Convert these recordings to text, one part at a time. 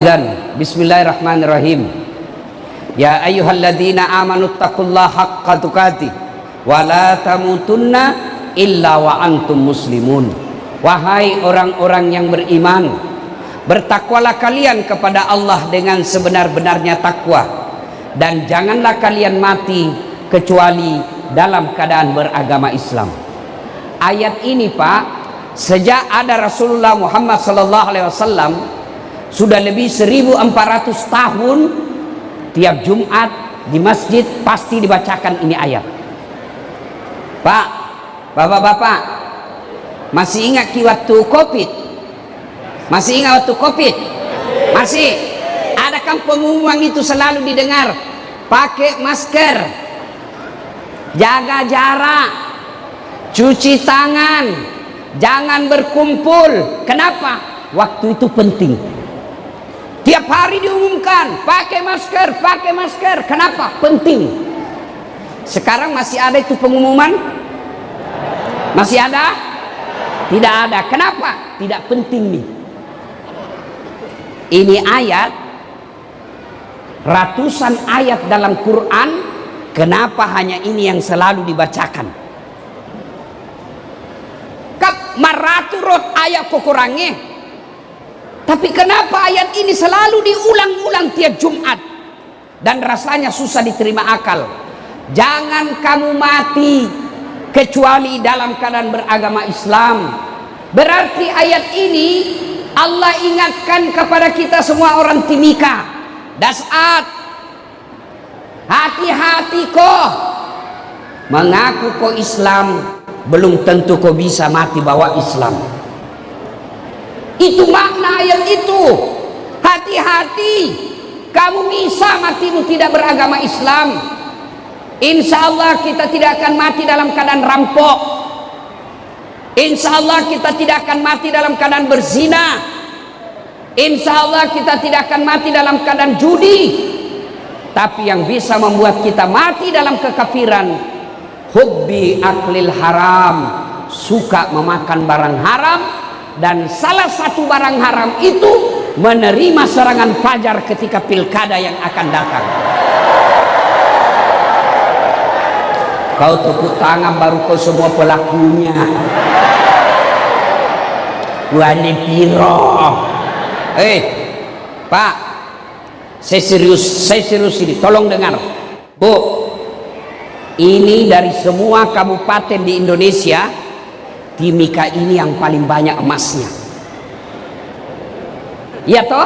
Dan Bismillahirrahmanirrahim. Ya ayyuhalladzina amanu taqullaha haqqa tuqatih wa la tamutunna illa wa antum muslimun. Wahai orang-orang yang beriman, bertakwalah kalian kepada Allah dengan sebenar-benarnya takwa, dan janganlah kalian mati kecuali dalam keadaan beragama Islam. Ayat ini, Pak, sejak ada Rasulullah Muhammad SAW, sudah lebih 1400 tahun, tiap Jumat di masjid pasti dibacakan ini ayat. Pak, bapak-bapak, masih ingat waktu Covid? Masih ingat waktu Covid? Masih? Adakah pengumuman itu selalu didengar? Pakai masker, jaga jarak, cuci tangan, jangan berkumpul. Kenapa? Waktu itu penting. Tiap hari diumumkan, pakai masker, pakai masker. Kenapa? Penting. Sekarang masih ada itu pengumuman? Masih ada? Tidak ada. Kenapa? Tidak penting nih. Ini ayat, ratusan ayat dalam Quran, kenapa hanya ini yang selalu dibacakan? Kap maraturut ayat kukurangnya. Tapi kenapa ayat ini selalu diulang-ulang tiap Jumat? Dan rasanya susah diterima akal. Jangan kamu mati kecuali dalam keadaan beragama Islam. Berarti ayat ini Allah ingatkan kepada kita semua orang Timika. Dasat, hati-hati kau. Mengaku kau Islam, belum tentu kau bisa mati bawa Islam. Itu makna ayat itu. Hati-hati, kamu bisa matimu tidak beragama Islam. Insya Allah kita tidak akan mati dalam keadaan rampok. Insya Allah kita tidak akan mati dalam keadaan berzina. Insya Allah kita tidak akan mati dalam keadaan judi. Tapi yang bisa membuat kita mati dalam kekafiran, hubbi aklil haram, suka memakan barang haram. Dan salah satu barang haram itu menerima serangan fajar ketika pilkada yang akan datang. Kau tepuk tangan baru kau semua pelakunya. Wani piro. Pak, saya serius ini, tolong dengar. Bu, ini dari semua kabupaten di Indonesia, Timika ini yang paling banyak emasnya. Iya toh?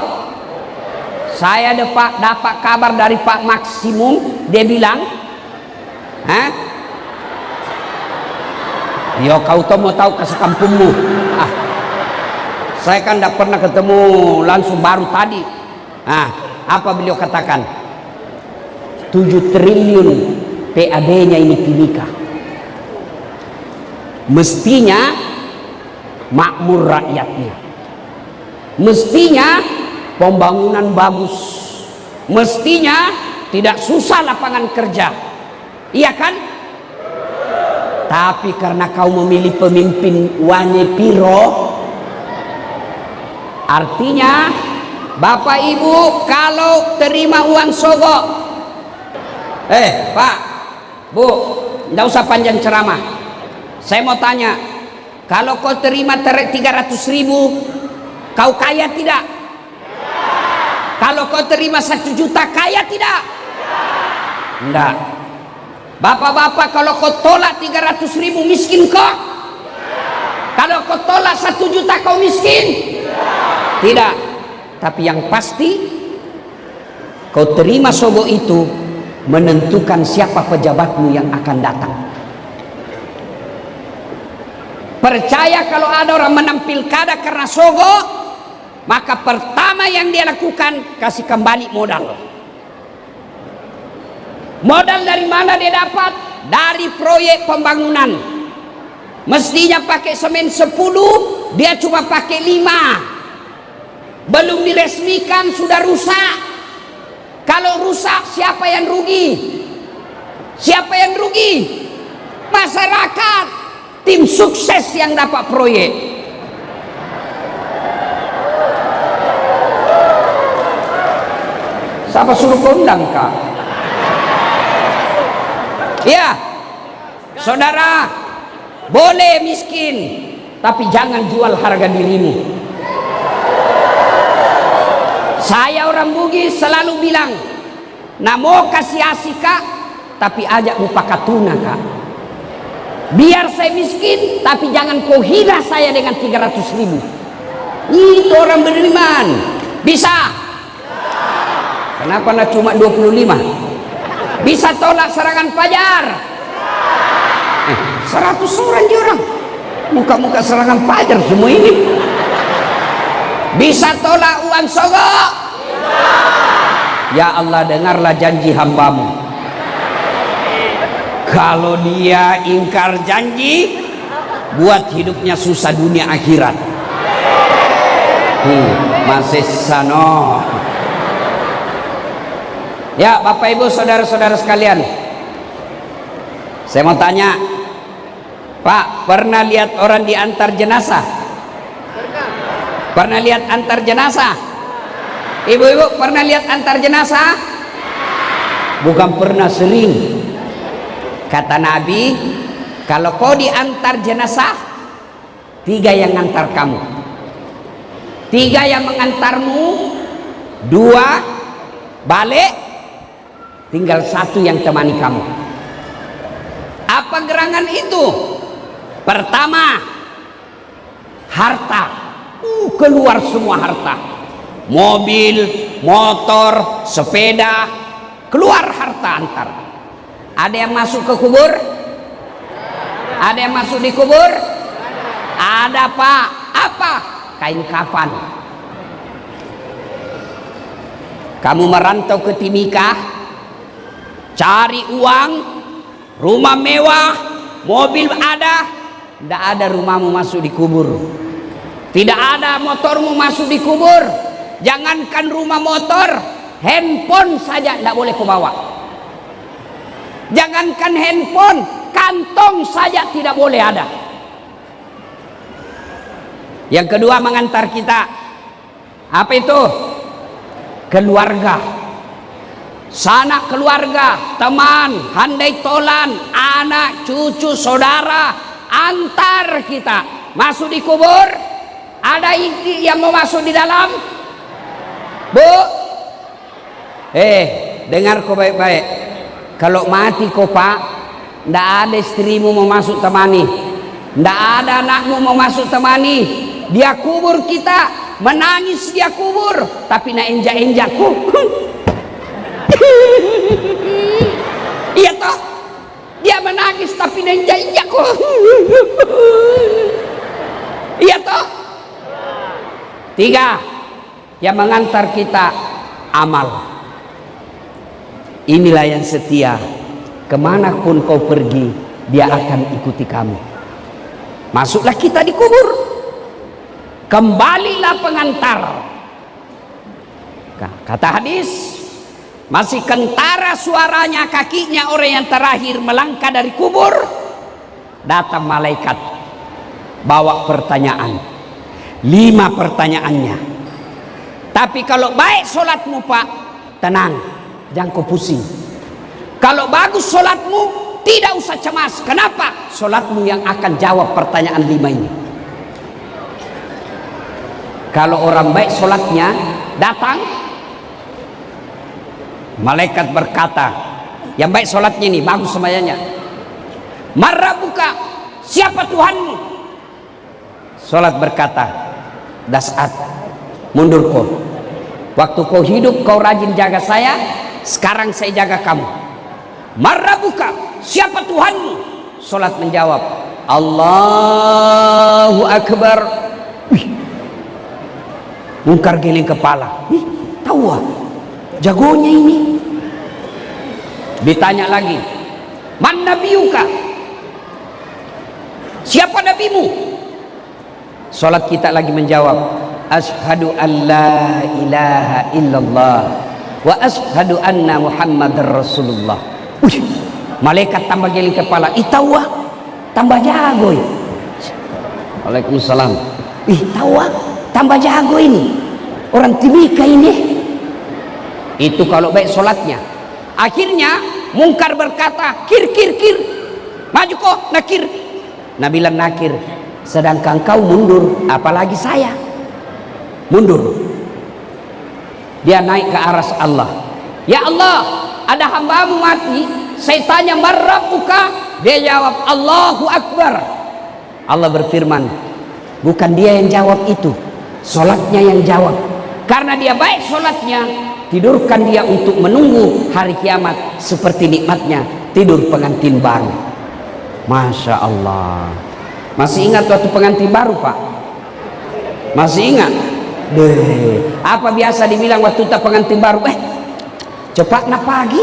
Saya dapat kabar dari Pak Maksimum, dia bilang, yo kau toh mau tahu kasih kampungmu. Saya kan tidak pernah ketemu langsung, baru tadi. Apa beliau katakan? 7 triliun PAD-nya ini Timika. Mestinya makmur rakyatnya, mestinya pembangunan bagus, mestinya tidak susah lapangan kerja, iya kan? Tapi karena kau memilih pemimpin wani piro, artinya Bapak Ibu kalau terima uang sogok, Pak, Bu, tidak usah panjang ceramah. Saya mau tanya, kalau kau terima 300.000, kau kaya tidak? Kalau kau terima 1 juta, kaya tidak? Enggak. Bapak-bapak, kalau kau tolak 300.000, miskin kau? Kalau kau tolak 1 juta, kau miskin? Tidak. Tapi yang pasti, kau terima sogok itu menentukan siapa pejabatmu yang akan datang. Percaya kalau ada orang menang pilkada karena sogok, maka pertama yang dia lakukan, kasih kembali modal. Modal dari mana dia dapat? Dari proyek pembangunan. Mestinya pakai semen 10, dia cuma pakai 5. Belum diresmikan sudah rusak. Kalau rusak, siapa yang rugi? Siapa yang rugi? Masyarakat. Tim sukses yang dapat proyek. Siapa suruh kondang kak? Ya, saudara, boleh miskin, tapi jangan jual harga dirimu. Saya orang Bugis selalu bilang, namo kasih asih kak, tapi ajak lupa katuna kak. Biar saya miskin, tapi jangan kau hina saya dengan 300.000. Itu orang beriman. Bisa? Kenapa nak cuma 25? Bisa tolak serangan fajar? 100 orang dia orang. Muka-muka serangan fajar semua ini. Bisa tolak uang sogok? Ya Allah, dengarlah janji hambamu. Kalau dia ingkar janji, buat hidupnya susah dunia akhirat. Masih sano. Ya Bapak Ibu saudara-saudara sekalian, saya mau tanya, Pak, pernah lihat orang diantar jenazah? Pernah lihat antar jenazah? Ibu-ibu pernah lihat antar jenazah? Bukan pernah, sering. Kata Nabi, kalau kau diantar jenazah, 3 yang ngantar kamu, 3 yang mengantarmu, 2 balik, tinggal 1 yang temani kamu. Apa gerangan itu? Pertama, harta. Keluar semua harta, mobil, motor, sepeda, keluar harta antar. Ada yang masuk ke kubur? Ada yang masuk di kubur? Ada Pak. Apa? Kain kafan. Kamu merantau ke Timika, cari uang, rumah mewah, mobil ada, tidak ada rumahmu masuk di kubur. Tidak ada motormu masuk di kubur. Jangankan rumah, motor, handphone saja tidak boleh kau bawa. Jangankan handphone, kantong saja tidak boleh ada. Yang kedua, mengantar kita. Apa itu? Keluarga. Sanak keluarga, teman, handai tolan, anak, cucu, saudara, antar kita masuk di kubur. Ada yang mau masuk di dalam? Bu, dengar kau baik-baik. Kalau mati kau Pak, tidak ada istrimu mau masuk temani, tidak ada anakmu mau masuk temani. Dia kubur kita, menangis dia kubur, tapi nak enjak-enjakku. Iya toh, dia menangis tapi nak enjak-enjakku. Iya toh. 3 yang mengantar kita, amal. Inilah yang setia, kemanapun kau pergi, dia akan ikuti kamu. Masuklah kita di kubur, kembalilah pengantar. Kata hadis, masih kentara suaranya kakinya orang yang terakhir melangkah dari kubur. Datang malaikat bawa pertanyaan, 5 pertanyaannya. Tapi kalau baik solatmu Pak, tenang, jangan kau pusing. Kalau bagus solatmu, tidak usah cemas. Kenapa? Solatmu yang akan jawab pertanyaan 5 ini. Kalau orang baik solatnya, datang, malaikat berkata, yang baik solatnya ini, bagus semuanya. Marrabuka, siapa Tuhanmu? Solat berkata, Das'at, mundur kau. Waktu kau hidup kau rajin jaga saya, sekarang saya jaga kamu. Marrabuka, siapa Tuhanmu? Solat menjawab, Allahu Akbar. Mungkar geleng kepala. Tahu jagonya ini. Ditanya lagi, man nabiyuka? Siapa nabimu? Salat kita lagi menjawab, asyhadu an la ilaha illallah wa asyhadu anna Muhammadar Rasulullah. Malaikat tambah geleng kepala. Tahu tambah jago ya. Waalaikumsalam. Tahu tambah jago ini. Orang Timika ini. Itu kalau baik sholatnya. Akhirnya mungkar berkata, kir kir kir, maju kok nakir. Nabi bilang nakir, sedangkan kau mundur, apalagi saya mundur. Dia naik ke aras Allah. Ya Allah, ada hambamu mati, saya tanya marrabbuka, dia jawab Allahu Akbar. Allah berfirman, bukan dia yang jawab itu, sholatnya yang jawab. Karena dia baik sholatnya, tidurkan dia untuk menunggu hari kiamat seperti nikmatnya tidur pengantin baru. Masya Allah. Masih ingat waktu pengantin baru, Pak? Masih ingat? Apa biasa dibilang waktu tak pengantin baru? Cepat nak pagi.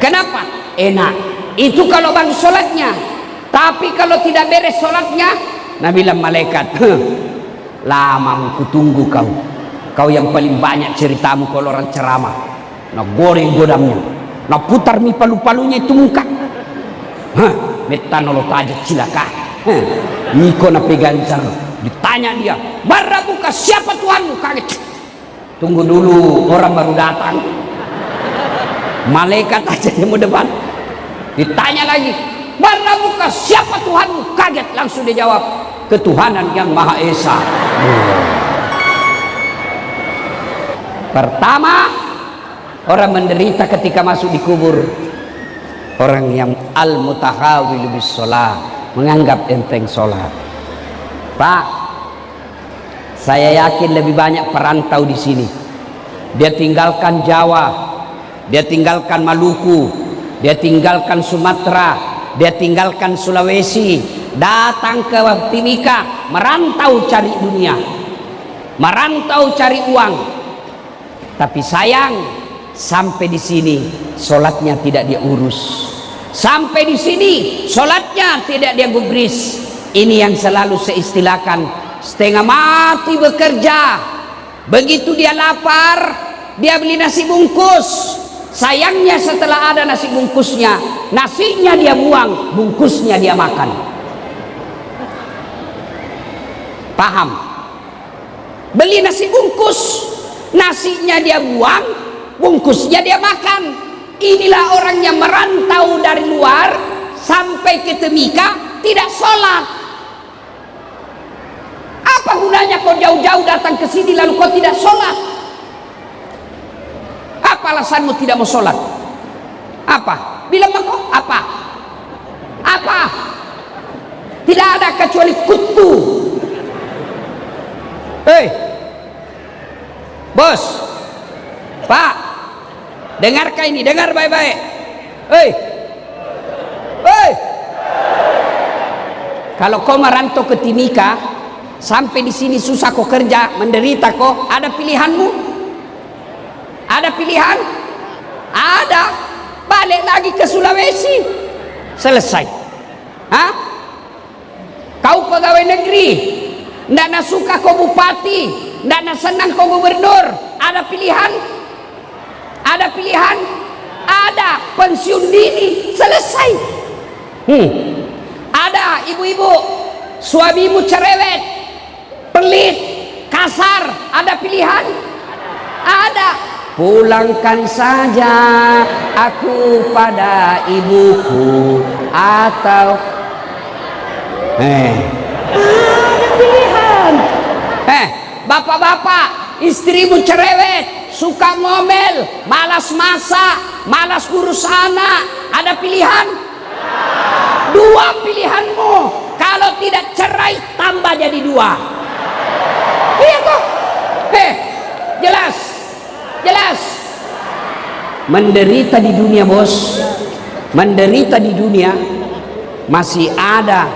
Kenapa? Enak. Itu kalau bang sholatnya. Tapi kalau tidak beres sholatnya, Nabi bilang malaikat, lama aku tunggu kau. Kau yang paling banyak ceritamu kalau orang ceramah. Nak goreng godamnya, nak putar mi palu-palunya itu muka. Metanolo tajat cilaka. Niko nak pegang jaro. Ditanya dia, marrabbuka, siapa Tuhanmu? Kaget. Tunggu dulu, orang baru datang. Malaikat aja yang mau depan. Ditanya lagi, marrabbuka, siapa Tuhanmu? Kaget, langsung dia jawab, ketuhanan yang Maha Esa. Pertama, orang menderita ketika masuk di kubur, orang yang al-mutahawil bis sholat, menganggap enteng sholat. Pak, saya yakin lebih banyak perantau di sini. Dia tinggalkan Jawa, dia tinggalkan Maluku, dia tinggalkan Sumatera, dia tinggalkan Sulawesi, datang ke Timika, merantau cari dunia, merantau cari uang. Tapi sayang, sampai di sini sholatnya tidak dia urus. Sampai di sini sholatnya tidak dia gubris. Ini yang selalu saya istilahkan, setengah mati bekerja. Begitu dia lapar, dia beli nasi bungkus. Sayangnya setelah ada nasi bungkusnya, nasinya dia buang, bungkusnya dia makan. Paham? Beli nasi bungkus, nasinya dia buang, bungkusnya dia makan. Inilah orang yang merantau dari luar sampai ke Timika tidak sholat. Apa gunanya kau jauh-jauh datang ke sini lalu kau tidak sholat? Apa alasanmu tidak mau sholat? Apa? Bilang kau apa? Apa? Tidak ada kecuali kutu. Bos, Pak, dengarkan ini, dengar baik-baik. Kalau kau merantau ke Timika, sampai di sini susah kau kerja, menderita kau, ada pilihanmu? Ada pilihan? Ada. Balik lagi ke Sulawesi. Selesai. Hah? Kau pegawai negeri, ndak suka kau bupati, ndak senang kau gubernur, ada pilihan? Ada pilihan? Ada. Pensiun dini. Selesai. Ada ibu-ibu, suamimu cerewet, pelit, kasar, ada pilihan? Ada. Pulangkan saja aku pada ibuku, atau ada pilihan. Bapak-bapak, istrimu cerewet, suka ngomel, malas masak, malas urus anak, ada pilihan? Dua pilihanmu. Kalau tidak cerai, tambah jadi dua. Iya toh? Jelas. Jelas. Menderita di dunia, bos. Menderita di dunia masih ada.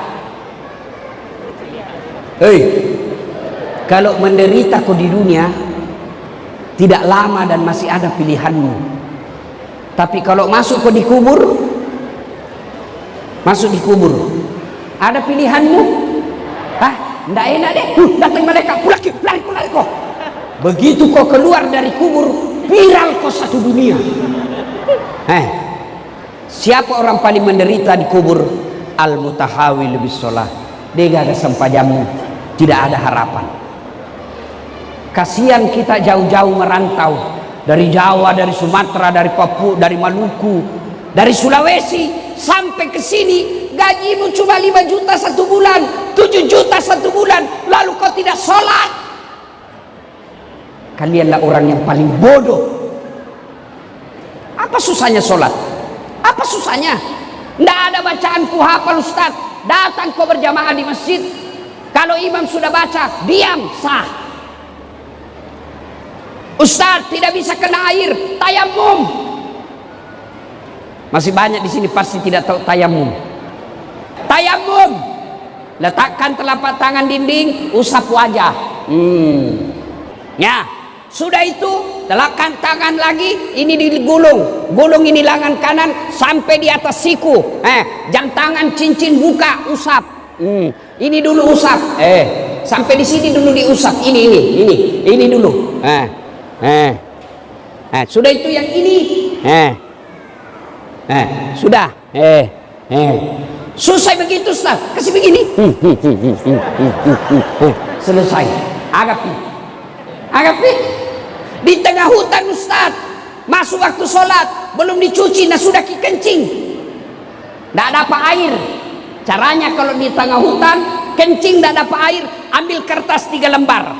Kalau menderita kau di dunia tidak lama dan masih ada pilihanmu. Tapi kalau masuk kau di kubur, masuk di kubur, ada pilihanmu? Ndak enak deh. Datang mereka, pulang kau. Begitu kau keluar dari kubur, viral kau satu dunia. Siapa orang paling menderita di kubur? Al-mutahawil bis sholat. Dia gak ada sempajamu, tidak ada harapan. Kasihan kita jauh-jauh merantau, Dari Jawa, dari Sumatera, dari Papua, dari Maluku, dari Sulawesi sampai ke sini, gajimu cuma 5 juta satu bulan, 7 juta satu bulan, lalu kau tidak sholat. Kalianlah orang yang paling bodoh. Apa susahnya sholat? Apa susahnya? Tidak ada bacaan ku hafal Ustaz. Datang kau berjamaah di masjid, kalau imam sudah baca, diam, sah. Ustaz tidak bisa kena air, tayamum. Masih banyak di sini pasti tidak tahu tayamum. Tayamum, letakkan telapak tangan dinding, usap wajah. Ya, sudah itu letakkan tangan lagi, ini digulung, gulung ini lengan kanan sampai di atas siku. Jam tangan cincin buka, usap. Ini dulu usap. Sampai di sini dulu diusap. Ini dulu. Sudah itu yang ini. Sudah. Selesai begitu Ustaz. Kasih begini. Selesai. Agapi. Di tengah hutan Ustaz, masuk waktu sholat, belum dicuci, nah sudah kencing. Tidak dapat air. Caranya kalau di tengah hutan, kencing tidak dapat air, ambil kertas 3 lembar.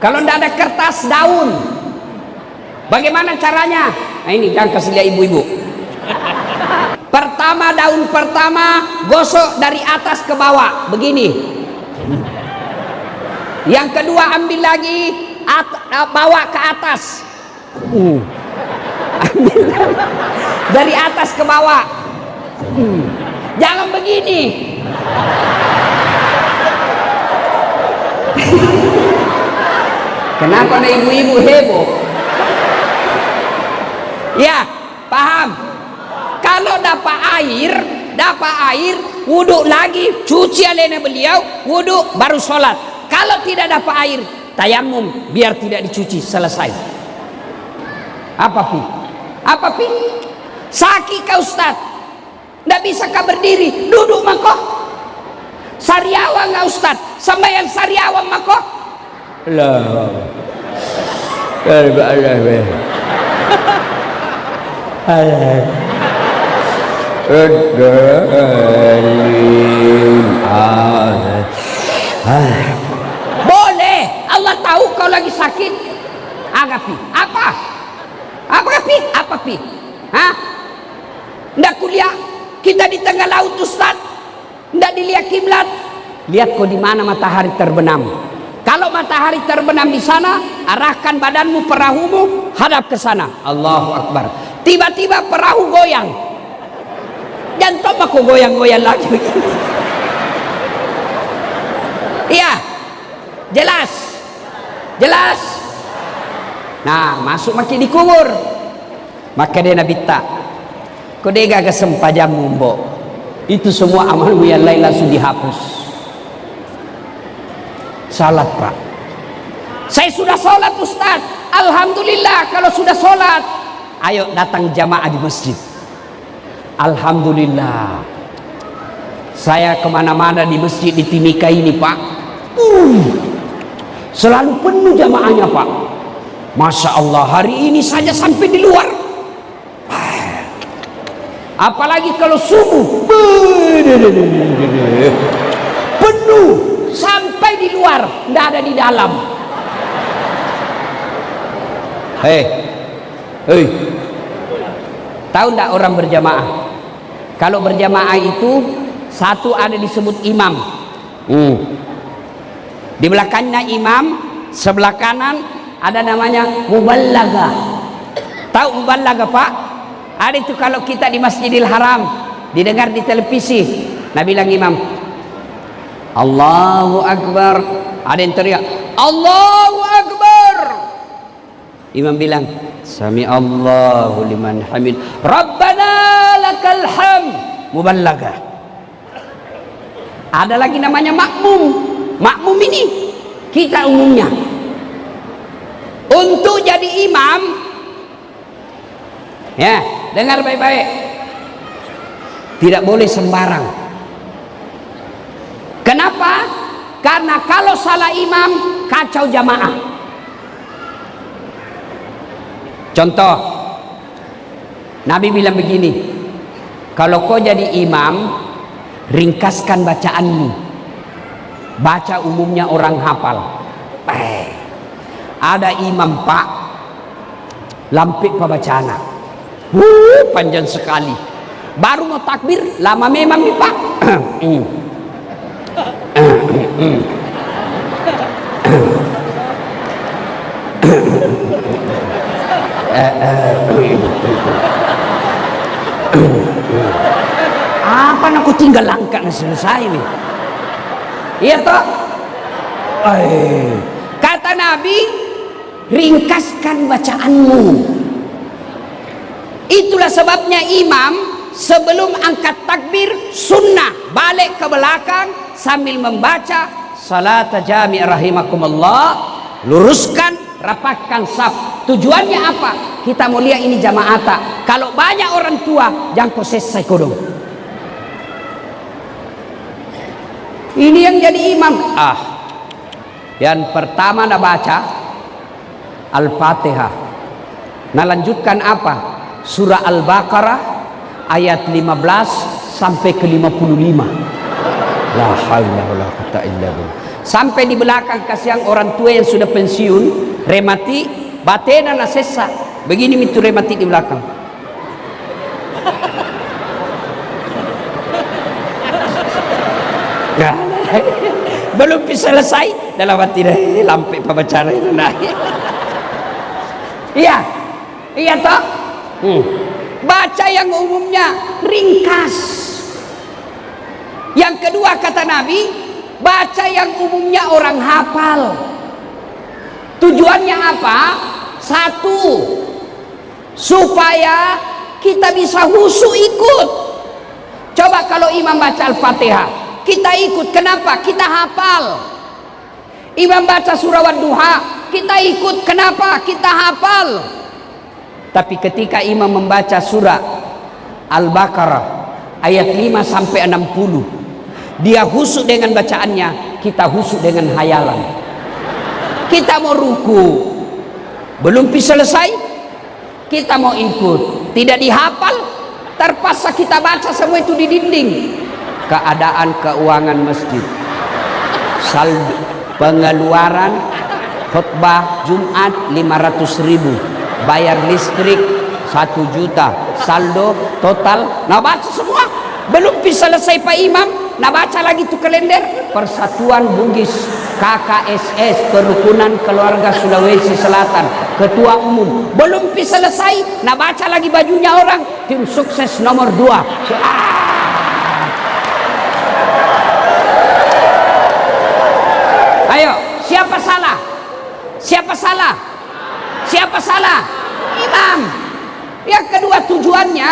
Kalau tidak ada kertas, daun. Bagaimana caranya? Nah ini jangan kasih lihat ibu-ibu. Pertama, daun pertama gosok dari atas ke bawah, begini. Yang kedua ambil lagi, bawa ke atas. Ambil dari atas ke bawah. Jangan begini. Kenapa ada ibu-ibu heboh? Ya, paham. Kalau dapat air, wudhu lagi, cuci alena beliau, wudhu baru sholat. Kalau tidak dapat air, tayamum, biar tidak dicuci, selesai. Apa pi? Sakit kau Ustaz, tidak bisa kau berdiri, duduk makoh. Sariawan nggak Ustaz, sembahyang sariawan makoh. Lah, boleh. Allah tahu kau lagi sakit. Agapi. Apa pi? Ndak kuliah kita di tengah laut Ustaz, ndak dilihat kiblat. Lihat kau di mana matahari terbenam. Kalau matahari terbenam di sana, arahkan badanmu, perahumu hadap ke sana. Allahu Akbar. Tiba-tiba perahu goyang. Jantung aku goyang-goyang lagi. Iya, jelas. Nah, masuk makin dikubur. Maka dia Nabi tak. Kau dega kesempajamu mbok. Itu semua amalmu yang lain langsung dihapus. Salat Pak. Saya sudah sholat Ustaz. Alhamdulillah kalau sudah sholat. Ayo datang jamaah di masjid. Alhamdulillah. Saya kemana-mana di masjid di Timika ini Pak. Selalu penuh jamaahnya Pak. Masya Allah, hari ini saja sampai di luar. Apalagi kalau subuh. Penuh. Sampai di luar, tidak ada di dalam. Hei, tahu tidak orang berjamaah? Kalau berjamaah itu satu ada disebut imam. Di belakangnya imam, sebelah kanan ada namanya muballagah. Tahu muballagah Pak? Ada itu kalau kita di Masjidil Haram didengar di televisi. Nah bilang imam, Allahu Akbar. Ada yang teriak Allahu Akbar. Imam bilang Sami Allahu liman hamid, Rabbana lakal hamd. Muballagah. Ada lagi namanya makmum. Makmum ini kita umumnya. Untuk jadi imam, ya dengar baik-baik, tidak boleh sembarang. Kenapa? Karena kalau salah imam, kacau jamaah. Contoh, Nabi bilang begini, kalau kau jadi imam, ringkaskan bacaanmu. Baca umumnya orang hafal. Ada imam pak, lampik pembacaan. Panjang sekali. Baru mau takbir, lama memang nih pak. Apa aku tinggal langkah selesai nih. Iya toh? Kata Nabi, ringkaskan bacaanmu. Itulah sebabnya imam sebelum angkat takbir sunnah balik ke belakang sambil membaca salat jami' rahimakumullah, luruskan, rapatkan saf. Tujuannya apa? Kita mau lihat ini jamaata. Kalau banyak orang tua, jangan kau selesai kodong. Ini yang jadi imam. Yang pertama nak baca Al-Fatihah. Nah lanjutkan apa? Surah Al-Baqarah ayat 15 sampai ke 55. La haula wala quwwata illa billah. Sampai di belakang kasihan orang tua yang sudah pensiun, remati, batena na sesa. Begini itu remati di belakang. Belum bisa selesai dalam hati lampai pembacaan itu naik. Iya toh. Baca yang umumnya ringkas. Yang kedua kata Nabi, baca yang umumnya orang hafal. Tujuannya apa? Satu, supaya kita bisa khusyuk ikut. Coba kalau imam baca Al-Fatihah, kita ikut. Kenapa? Kita hafal. Imam baca surah Wadduha, kita ikut. Kenapa? Kita hafal. Tapi ketika imam membaca surah Al-Baqarah ayat 5 sampai 60, dia khusyuk dengan bacaannya, kita khusyuk dengan hayalan. Kita mau ruku, belum bisa selesai, kita mau ikut, tidak dihafal, terpaksa kita baca semua itu di dinding. Keadaan keuangan masjid, saldo pengeluaran khutbah Jumat 500.000, bayar listrik 1 juta, saldo total, nah baca semua, belum bisa selesai Pak Imam, nah baca lagi tuh kalender Persatuan Bugis KKSS Kerukunan Keluarga Sulawesi Selatan, Ketua Umum, belum bisa selesai, nah baca lagi bajunya orang, tim sukses nomor 2. Ayo, siapa salah? Siapa salah? Siapa salah? Imam. Yang kedua tujuannya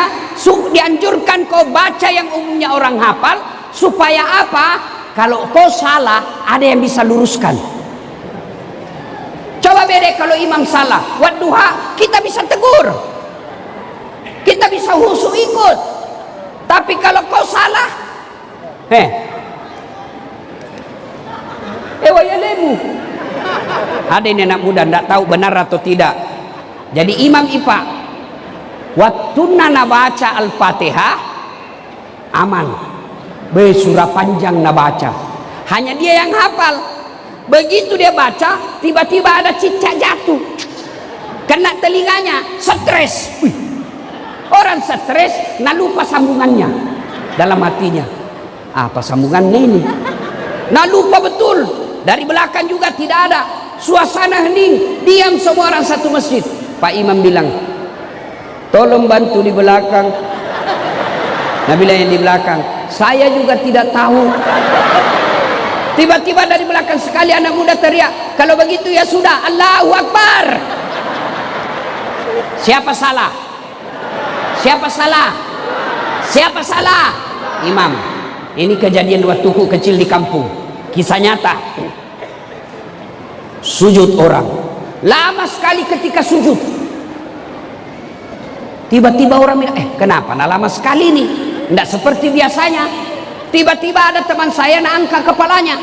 dianjurkan kau baca yang umumnya orang hafal, supaya apa? Kalau kau salah, ada yang bisa luruskan. Coba beda kalau imam salah, Wadduha kita bisa tegur, kita bisa khusyuk ikut. Tapi kalau kau salah, wayalemu. Ada ini anak muda tidak tahu benar atau tidak. Jadi imam IPA waktu nana baca Al-Fatihah aman, surah panjang na baca, hanya dia yang hafal. Begitu dia baca, tiba-tiba ada cicak jatuh kena telinganya, stres. Orang stres nah lupa sambungannya dalam hatinya, apa sambungannya ini, nah lupa betul. Dari belakang juga tidak ada, suasana hening, diam semua orang satu masjid. Pak Imam bilang, tolong bantu di belakang. Nabi yang di belakang, saya juga tidak tahu. Tiba-tiba dari belakang sekali anak muda teriak, kalau begitu ya sudah, Allahu Akbar. Siapa salah? Siapa salah? Siapa salah? Imam. Ini kejadian waktu kecil di kampung, kisah nyata. Sujud orang lama sekali, ketika sujud tiba-tiba orang bilang, kenapa nah lama sekali nih, tidak seperti biasanya. Tiba-tiba ada teman saya nak angkat kepalanya,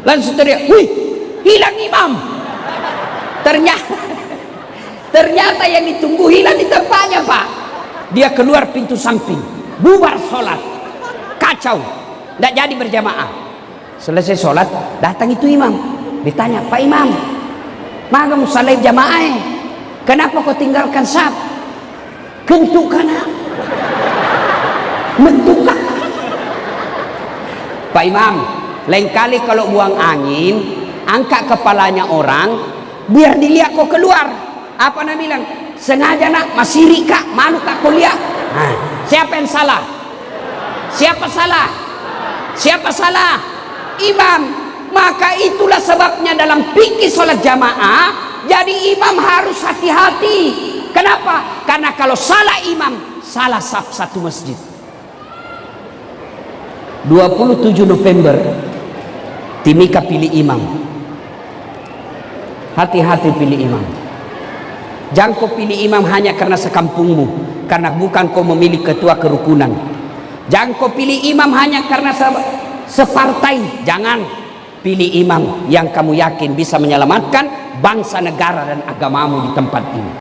langsung teriak, wih, hilang imam. Ternyata yang ditunggu hilang di tempatnya, Pak. Dia keluar pintu samping, bubar sholat, kacau, tidak jadi berjamaah. Selesai sholat, datang itu imam, ditanya, Pak Imam, mana mau salat jamaah? Kenapa kau tinggalkan saf? Kentuk kana, mentukak. Pak Imam, lain kali kalau buang angin, angkat kepalanya orang, biar dilihat kau keluar. Apa nak bilang? Sengaja nak, masih rika, malu tak kau lihat. Nah, siapa yang salah? Siapa salah? Siapa salah? Imam. Maka itulah sebabnya dalam fikih sholat jamaah, jadi imam harus hati-hati. Kenapa? Karena kalau salah imam, salah saf satu masjid. 27 November, Timika pilih imam. Hati-hati pilih imam. Jangan kau pilih imam hanya karena sekampungmu, karena bukan kau memilih ketua kerukunan. Jangan kau pilih imam hanya karena separtai. Jangan pilih imam yang kamu yakin bisa menyelamatkan bangsa, negara, dan agamamu di tempat ini.